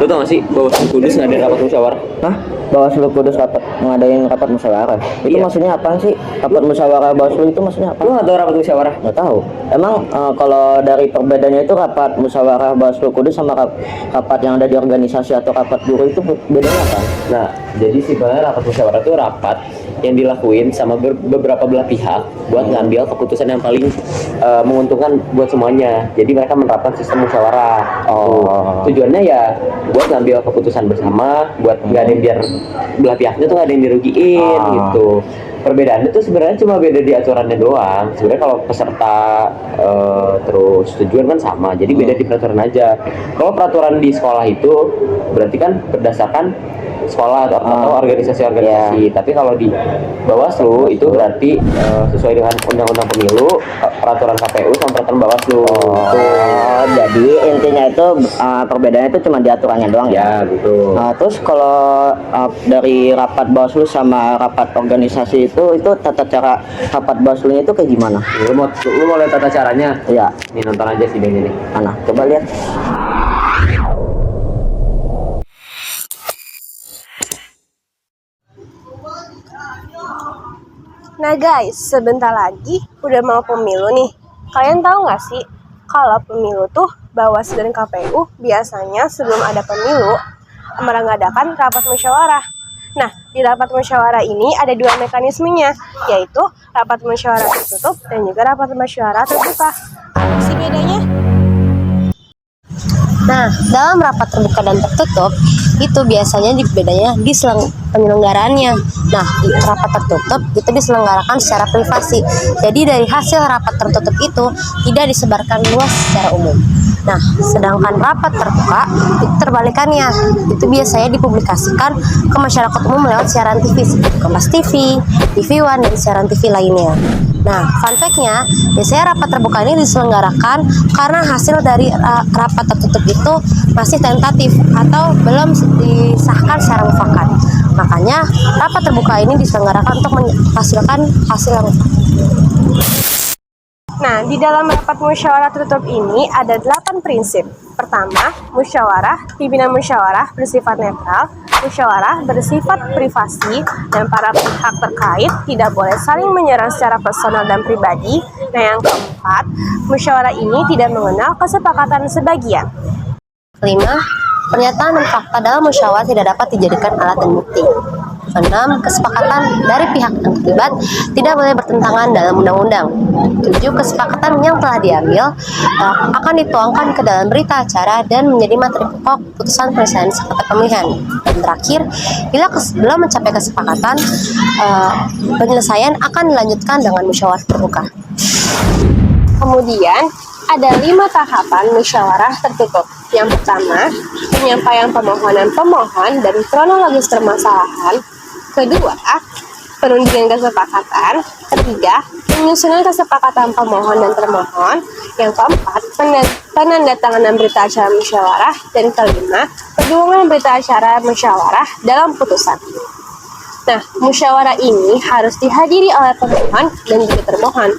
Lu tau gak sih Bawaslu Kudus ngadain rapat musyawarah? Hah? Bawaslu Kudus ngadain rapat musyawarah. Itu Iya. maksudnya apaan sih? Rapat musyawarah Bawaslu itu maksudnya apa? Lu gak tau rapat musyawarah? Nggak tahu. Emang kalau dari perbedaannya itu rapat musyawarah Bawaslu Kudus sama rapat yang ada di organisasi atau rapat guru itu bedanya apa? Nah, jadi sebenarnya rapat musyawarah itu rapat yang dilakuin sama beberapa belah pihak buat ngambil keputusan yang paling menguntungkan buat semuanya. Jadi mereka menerapkan sistem musyawarah. Tujuannya ya buat ngambil keputusan bersama, buat nggak ada yang biar belah pihaknya tuh nggak ada yang dirugiin gitu. Perbedaannya tuh sebenarnya cuma beda di aturannya doang. Sebenarnya kalau peserta terus tujuan kan sama, jadi beda di peraturan aja. Kalau peraturan di sekolah itu berarti kan berdasarkan sekolah atau organisasi-organisasi. Tapi kalau di Bawaslu itu berarti sesuai dengan undang-undang pemilu, peraturan KPU sama peraturan Bawaslu. Jadi intinya itu perbedaannya itu cuma di aturannya doang ya. Ya, betul. Terus kalau dari rapat Bawaslu sama rapat organisasi itu tata cara rapat Bawaslunya itu kayak gimana? Lu mau lihat tata caranya? Iya. Nih, nonton aja videonya nih. Mana? Coba lihat. Nah guys, sebentar lagi udah mau pemilu nih. Kalian tahu nggak sih kalau pemilu tuh Bawaslu dan KPU biasanya sebelum ada pemilu mengadakan rapat musyawarah. Nah, di rapat musyawarah ini ada dua mekanismenya, yaitu rapat musyawarah tertutup dan juga rapat musyawarah terbuka. Apa sih bedanya? Nah, dalam rapat terbuka dan tertutup itu biasanya bedanya di penyelenggaraannya. Nah, di rapat tertutup itu diselenggarakan secara privasi. Jadi dari hasil rapat tertutup itu tidak disebarkan luas secara umum. Nah, sedangkan rapat terbuka itu terbalikannya. Itu biasanya dipublikasikan ke masyarakat umum lewat siaran TV seperti Kompas TV, TV One, dan siaran TV lainnya. Nah, fun fact-nya, biasanya rapat terbuka ini diselenggarakan karena hasil dari rapat tertutup itu masih tentatif atau belum disahkan secara mufakat. Makanya, rapat terbuka ini diselenggarakan untuk menghasilkan hasil yang mufakat. Nah, di dalam rapat musyawarah tertutup ini ada 8 prinsip. Pertama, pimpinan musyawarah bersifat netral, musyawarah bersifat privasi, dan para pihak terkait tidak boleh saling menyerang secara personal dan pribadi. Nah, yang keempat, musyawarah ini tidak mengenal kesepakatan sebagian. Kelima, pernyataan dan fakta dalam musyawarah tidak dapat dijadikan alat dan bukti. 6. Kesepakatan dari pihak yang terlibat tidak boleh bertentangan dalam undang-undang. 7. Kesepakatan yang telah diambil akan dituangkan ke dalam berita acara dan menjadi materi pokok putusan penyelesaian sengketa pemilihan. Dan terakhir, bila belum mencapai kesepakatan, penyelesaian akan dilanjutkan dengan musyawarah terbuka. Kemudian, ada 5 tahapan musyawarah tertutup. Yang pertama, penyampaian permohonan pemohon dan kronologis permasalahan. Kedua, perundingan kesepakatan. Ketiga, penyusunan kesepakatan pemohon dan termohon. Yang keempat, penandatanganan berita acara musyawarah. Dan kelima, pedoman berita acara musyawarah dalam putusan. Nah, musyawarah ini harus dihadiri oleh pemohon dan juga termohon.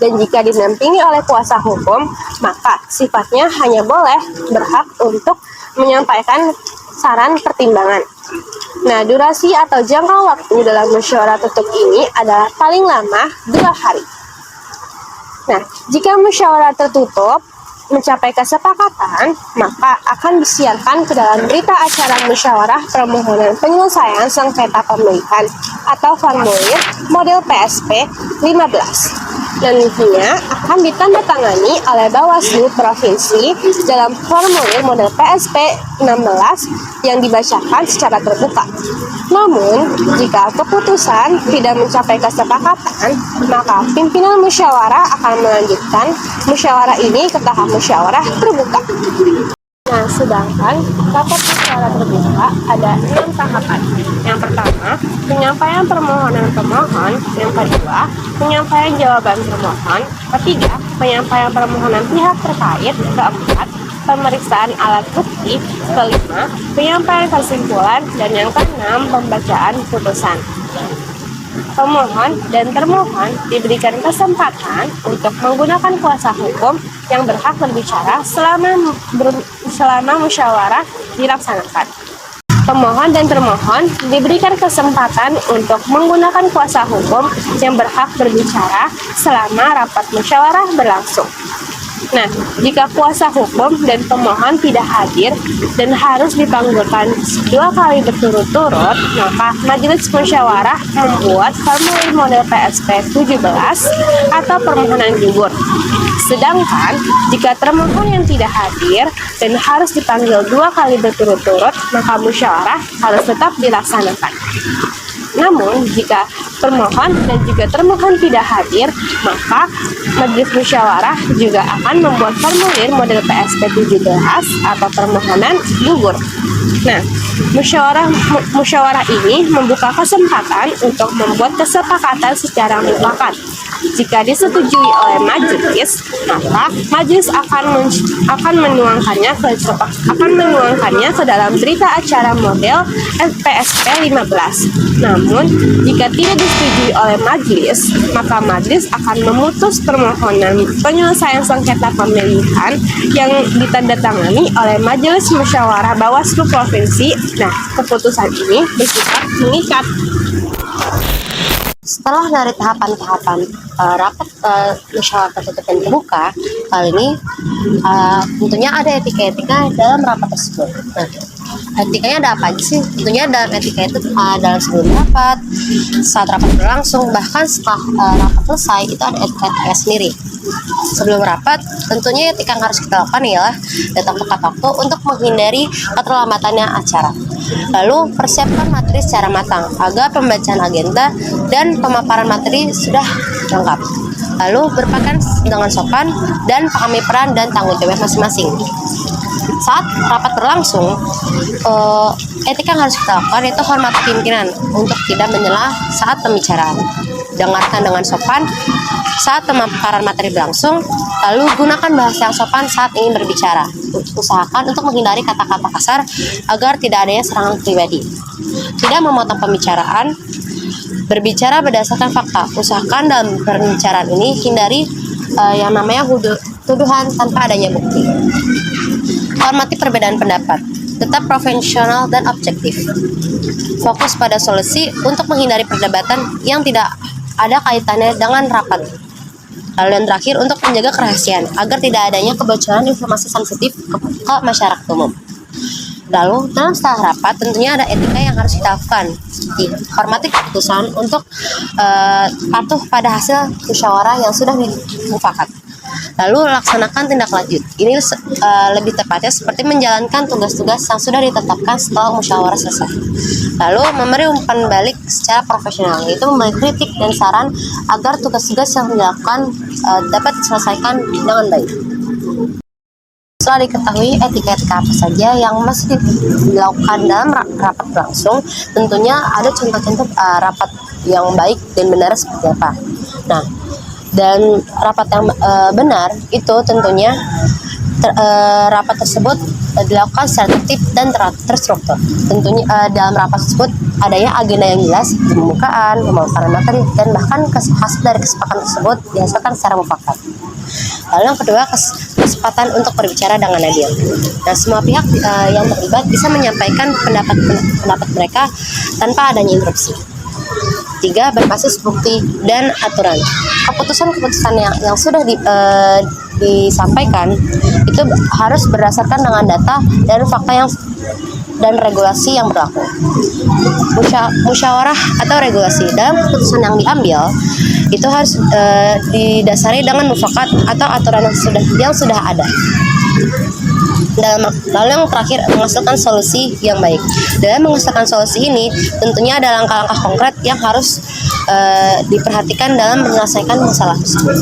Dan jika didampingi oleh kuasa hukum, maka sifatnya hanya boleh berhak untuk menyampaikan saran pertimbangan. Nah, durasi atau jangka waktu dalam musyawarah tertutup ini adalah paling lama 2 hari. Nah, jika musyawarah tertutup mencapai kesepakatan, maka akan disiarkan ke dalam berita acara musyawarah permohonan penyelesaian sengketa pemilihan atau formulir model PSP 15. Nantinya akan ditandatangani oleh Bawaslu Provinsi dalam formulir model PSP 16 yang dibacakan secara terbuka. Namun, jika keputusan tidak mencapai kesepakatan, maka pimpinan musyawarah akan melanjutkan musyawarah ini ke tahap musyawarah terbuka. Nah, sedangkan rapat musyawarah terbuka ada 6 tahapan. Yang pertama, penyampaian permohonan pemohon. Yang kedua, penyampaian jawaban termohon. Ketiga, penyampaian permohonan pihak terkait. Keempat, pemeriksaan alat bukti. Kelima, penyampaian kesimpulan. Dan yang keenam, pembacaan putusan. pemohon dan termohon diberikan kesempatan untuk menggunakan kuasa hukum yang berhak berbicara selama musyawarah dilaksanakan. Pemohon dan termohon diberikan kesempatan untuk menggunakan kuasa hukum yang berhak berbicara selama rapat musyawarah berlangsung. Nah, jika kuasa hukum dan pemohon tidak hadir dan harus dipanggilkan 2 kali berturut-turut, maka majelis musyawarah membuat formulir model PSP 17 atau permohonan gugur. Sedangkan jika termohon yang tidak hadir dan harus dipanggil 2 kali berturut-turut, maka musyawarah harus tetap dilaksanakan. Namun, jika permohon dan juga termohon tidak hadir, maka majelis musyawarah juga akan membuat formulir model PSP 17 atau permohonan gugur. Nah, musyawarah ini membuka kesempatan untuk membuat kesepakatan secara mufakat. Jika disetujui oleh majelis, maka majelis akan menuangkannya ke dalam berita acara model PSP 15. Namun, jika tidak disetujui oleh majelis, maka majelis akan memutus permohonan penyelesaian sengketa pemilihan yang ditandatangani oleh Majelis Musyawarah Bawaslu Provinsi. Nah, keputusan ini bersifat mengikat. Setelah dari tahapan-tahapan rapat musyawarah tertutup dan terbuka, kali ini tentunya ada etika-etika dalam rapat tersebut. Nah, etikanya ada apa aja sih? Tentunya dalam etika itu dalam sebelum rapat, saat rapat berlangsung, bahkan setelah rapat selesai itu ada etika sendiri. Sebelum rapat, tentunya etika yang harus kita lakukan ialah datang tepat waktu untuk menghindari keterlambatannya acara. Lalu persiapkan materi secara matang agar pembacaan agenda dan pemaparan materi sudah lengkap. Lalu berpakaian dengan sopan dan pahami peran dan tanggung jawab masing-masing. Saat rapat berlangsung, etika yang harus kita lakukan yaitu hormati pimpinan untuk tidak menyela saat pembicaraan. Dengarkan dengan sopan saat pemaparan materi berlangsung, lalu gunakan bahasa yang sopan saat ingin berbicara. Usahakan untuk menghindari kata-kata kasar agar tidak adanya serangan pribadi. Tidak memotong pembicaraan, berbicara berdasarkan fakta. Usahakan dalam pembicaraan ini hindari yang namanya tuduhan tanpa adanya bukti. Hormati perbedaan pendapat, tetap profesional dan objektif. Fokus pada solusi untuk menghindari perdebatan yang tidak ada kaitannya dengan rapat. Lalu yang terakhir, untuk menjaga kerahasiaan agar tidak adanya kebocoran informasi sensitif ke masyarakat umum. Lalu dalam setelah rapat tentunya ada etika yang harus kita lakukan, seperti hormati keputusan untuk patuh pada hasil musyawarah yang sudah dimufakat. Lalu laksanakan tindak lanjut. Ini lebih tepatnya seperti menjalankan tugas-tugas yang sudah ditetapkan setelah musyawarah selesai. Lalu memberi umpan balik secara profesional, yaitu memberi kritik dan saran agar tugas-tugas yang dilakukan dapat diselesaikan dengan baik. Setelah diketahui etika-etika apa saja yang masih dilakukan dalam rapat berlangsung, tentunya ada contoh-contoh rapat yang baik dan benar seperti apa. Nah, dan rapat yang benar itu tentunya rapat tersebut dilakukan secara tertib dan terstruktur. Tentunya dalam rapat tersebut adanya agenda yang jelas, pembukaan, pemaparan materi, dan bahkan hasil dari kesepakatan tersebut dihasilkan secara mufakat. Lalu yang kedua, kesempatan untuk berbicara dengan adil. Nah, semua pihak yang terlibat bisa menyampaikan pendapat mereka tanpa adanya interupsi. 3. Berbasis bukti dan aturan. Keputusan-keputusan yang sudah disampaikan itu harus berdasarkan dengan data dan fakta dan regulasi yang berlaku. Musyawarah atau regulasi dalam keputusan yang diambil itu harus didasari dengan mufakat atau aturan yang sudah ada. Lalu yang terakhir, menghasilkan solusi yang baik. Dalam menghasilkan solusi ini tentunya ada langkah-langkah konkret yang harus diperhatikan dalam menyelesaikan masalah tersebut.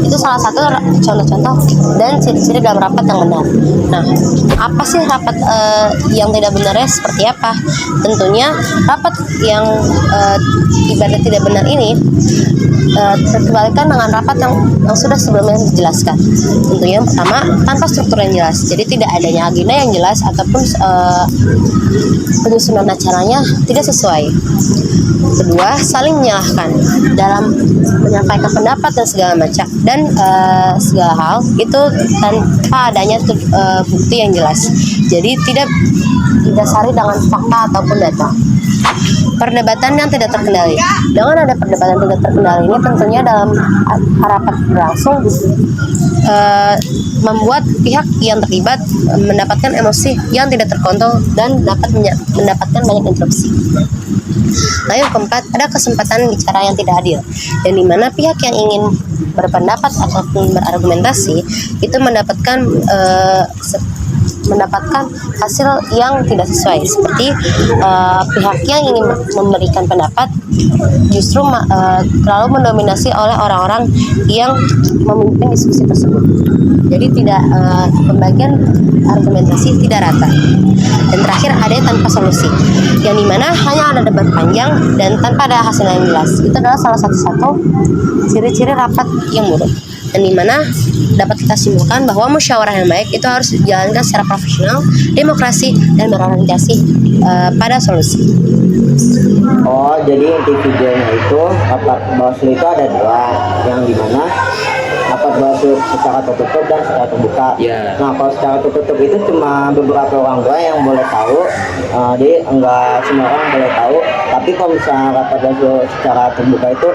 Itu salah satu contoh-contoh dan ciri-ciri dalam rapat yang benar. Nah, apa sih rapat yang tidak benarnya seperti apa? Tentunya rapat yang ibarat tidak benar ini terkembalikan dengan rapat yang sudah sebelumnya dijelaskan. Tentunya yang pertama, tanpa struktur yang jelas, jadi tidak adanya agenda yang jelas ataupun penyusunan acaranya tidak sesuai. Kedua, saling menyalahkan dalam menyampaikan pendapat dan segala macam dan segala hal itu tanpa adanya bukti yang jelas. Jadi tidak didasari dengan fakta ataupun data. Perdebatan yang tidak terkendali. Dengan ada perdebatan tidak terkendali ini tentunya dalam rapat berlangsung membuat pihak yang terlibat mendapatkan emosi yang tidak terkontrol dan dapat mendapatkan banyak interupsi. Lalu yang keempat, ada kesempatan bicara yang tidak adil, dan di mana pihak yang ingin berpendapat ataupun berargumentasi itu mendapatkan hasil yang tidak sesuai, seperti pihak yang ingin memberikan pendapat justru terlalu mendominasi oleh orang-orang yang memimpin diskusi tersebut. Jadi tidak pembagian argumentasi tidak rata. Dan terakhir, ada yang tanpa solusi, yang dimana hanya ada debat panjang dan tanpa ada hasil yang jelas. Itu adalah salah satu ciri-ciri rapat yang buruk, dan dimana dapat kita simpulkan bahwa musyawarah yang baik itu harus dijalankan secara profesional, demokrasi, dan berorientasi pada solusi. Oh, jadi inti videonya itu rapat Bawaslu itu ada dua, yang dimana rapat Bawaslu secara tertutup dan secara terbuka. Ya. Nah, kalau secara tertutup itu cuma beberapa orang doang yang boleh tahu, jadi enggak semua orang boleh tahu. Tapi kalau misalnya rapat Bawaslu secara terbuka itu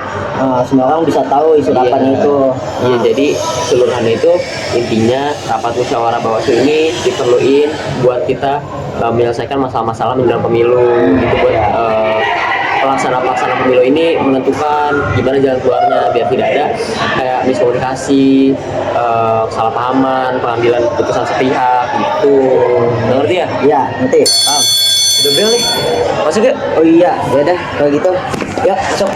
semua orang bisa tahu isi rapatnya itu. Iya, jadi keseluruhannya itu intinya rapat musyawarah Bawaslu ini diperluin buat kita menyelesaikan masalah-masalah menjelang pemilu gitu, buat pelaksana pemilu ini menentukan gimana jalan keluarnya biar tidak ada kayak miskomunikasi, kesalahpahaman, pengambilan keputusan sepihak gitu. Ngerti ya? Iya, ngerti. Paham? Udah bel nih, masuk yuk. Oh iya, ya udah kalau gitu. Yuk, masuk.